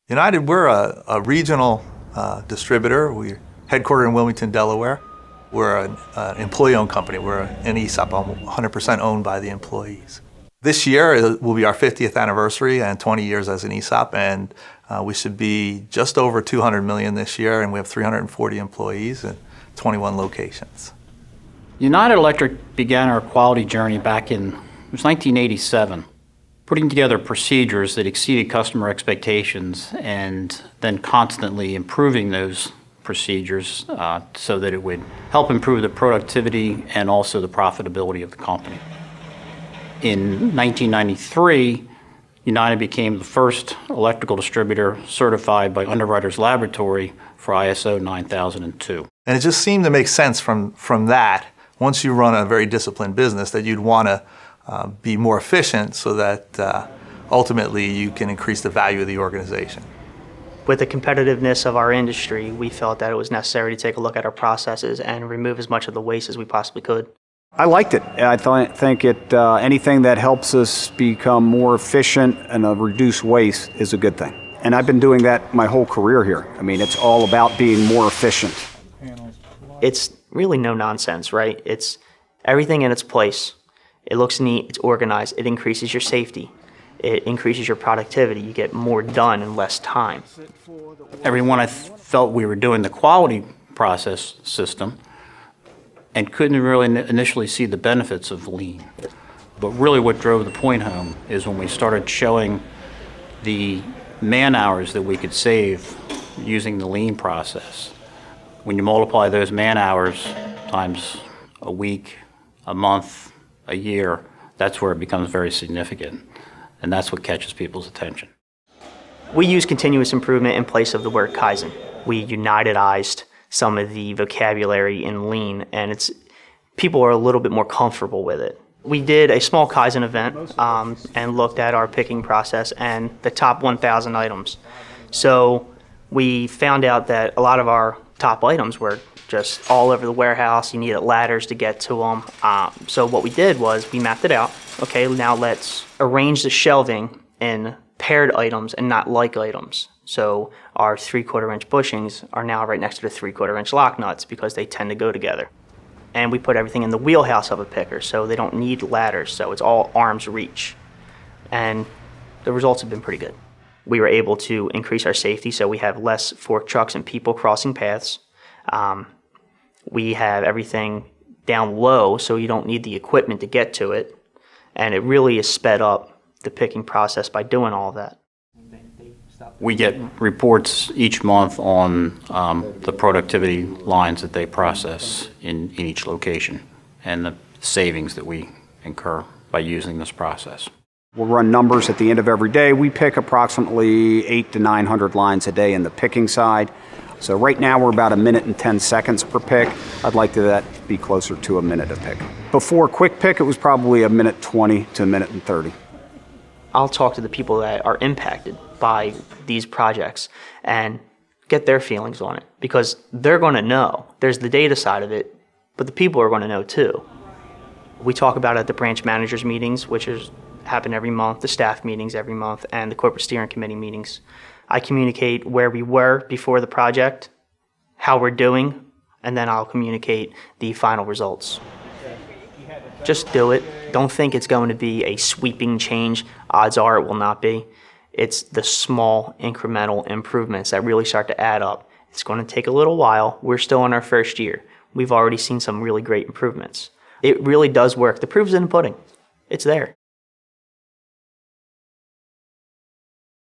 United, we're a regional distributor. We're headquartered in Wilmington, Delaware. We're an employee-owned company. We're an ESOP, 100% owned by the employees. This year will be our 50th anniversary and 20 years as an ESOP, and we should be just over $200 million this year, and we have 340 employees and 21 locations. United Electric began our quality journey back in 1987, putting together procedures that exceeded customer expectations and then constantly improving those procedures so that it would help improve the productivity and also the profitability of the company. In 1993, United became the first electrical distributor certified by Underwriters Laboratory for ISO 9002. And it just seemed to make sense from that, once you run a very disciplined business, that you'd want to be more efficient so that ultimately you can increase the value of the organization. With the competitiveness of our industry, we felt that it was necessary to take a look at our processes and remove as much of the waste as we possibly could. I liked it. I think anything that helps us become more efficient and reduce waste is a good thing. And I've been doing that my whole career here. I mean, it's all about being more efficient. It's really no nonsense, right? It's everything in its place. It looks neat, it's organized, it increases your safety. It increases your productivity. You get more done in less time. Everyone felt we were doing the quality process system and couldn't really initially see the benefits of lean. But really what drove the point home is when we started showing the man hours that we could save using the lean process. When you multiply those man hours times a week, a month, a year, that's where it becomes very significant. And that's what catches people's attention. We use continuous improvement in place of the word Kaizen. We Unitedized some of the vocabulary in lean, and people are a little bit more comfortable with it. We did a small Kaizen event and looked at our picking process and the top 1,000 items. So we found out that a lot of our top items were just all over the warehouse. You needed ladders to get to them. So what we did was we mapped it out. Okay, now let's arrange the shelving in paired items and not like items. So our 3/4 inch bushings are now right next to the 3/4 inch lock nuts because they tend to go together. And we put everything in the wheelhouse of a picker so they don't need ladders, so it's all arm's reach. And the results have been pretty good. We were able to increase our safety, so we have less fork trucks and people crossing paths. We have everything down low so you don't need the equipment to get to it. And it really has sped up the picking process by doing all of that. We get reports each month on the productivity lines that they process in each location and the savings that we incur by using this process. We'll run numbers at the end of every day. We pick approximately 800 to 900 lines a day in the picking side. So right now we're about 1 minute and 10 seconds per pick. I'd like that to be closer to 1 minute a pick. Before quick pick, it was probably 1 minute 20 to 1 minute and 30. I'll talk to the people that are impacted by these projects and get their feelings on it because they're going to know. There's the data side of it, but the people are going to know too. We talk about it at the branch managers meetings, which happen every month, the staff meetings every month, and the corporate steering committee meetings. I communicate where we were before the project, how we're doing, and then I'll communicate the final results. Just do it. Don't think it's going to be a sweeping change. Odds are it will not be. It's the small incremental improvements that really start to add up. It's going to take a little while. We're still in our first year. We've already seen some really great improvements. It really does work. The proof's in the pudding. It's there.